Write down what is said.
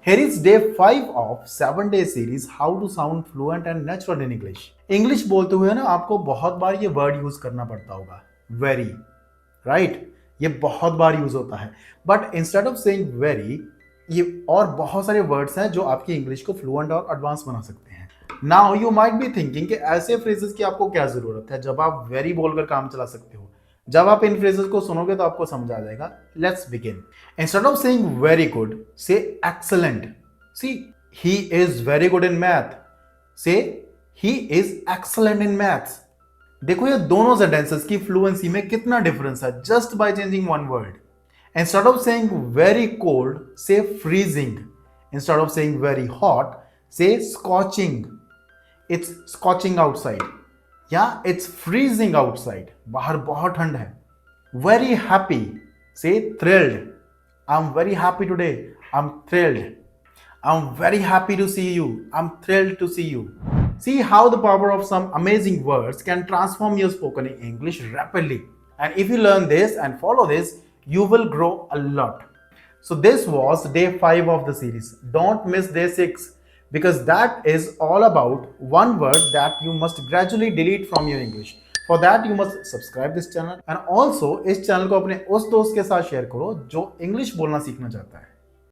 Here is day 5 of 7-day series how to sound fluent and natural in English. English बोलते हुए ना आपको बहुत बार ये वर्ड यूज करना पड़ता होगा, वेरी, राइट? ये बहुत बार यूज होता है, but instead of saying very, ये और बहुत सारे वर्ड्स हैं जो आपकी इंग्लिश को फ्लुएंट और एडवांस बना सकते हैं. Now you might be thinking कि ऐसे फ्रेजेस की आपको क्या जरूरत है जब आप वेरी बोलकर काम चला सकते हो. जब आप इन फ्रेजेस को सुनोगे तो आपको समझ आ जाएगा. Let's begin. Instead of saying very good, say excellent. See, he is very good in math, say he is excellent in maths. देखो ये दोनों सेंटेंसेस की फ्लुएंसी में कितना डिफरेंस है just by changing one word. Instead of saying very cold, say freezing. Instead of saying very hot, say scorching. It's scorching outside या it's freezing outside. बाहर बहुत ठंड है. Very happy, say thrilled. I am very happy today, I am thrilled. I'm very happy to see you. I'm thrilled to see you. See how the power of some amazing words can transform your spoken English rapidly. And if you learn this and follow this, you will grow a lot. So this was day 5 of the series. Don't miss day 6 because that is all about one word that you must gradually delete from your English. For that you must subscribe this channel and also इस channel को अपने उस दोस्त के साथ share करो जो English बोलना सीखना चाहता है.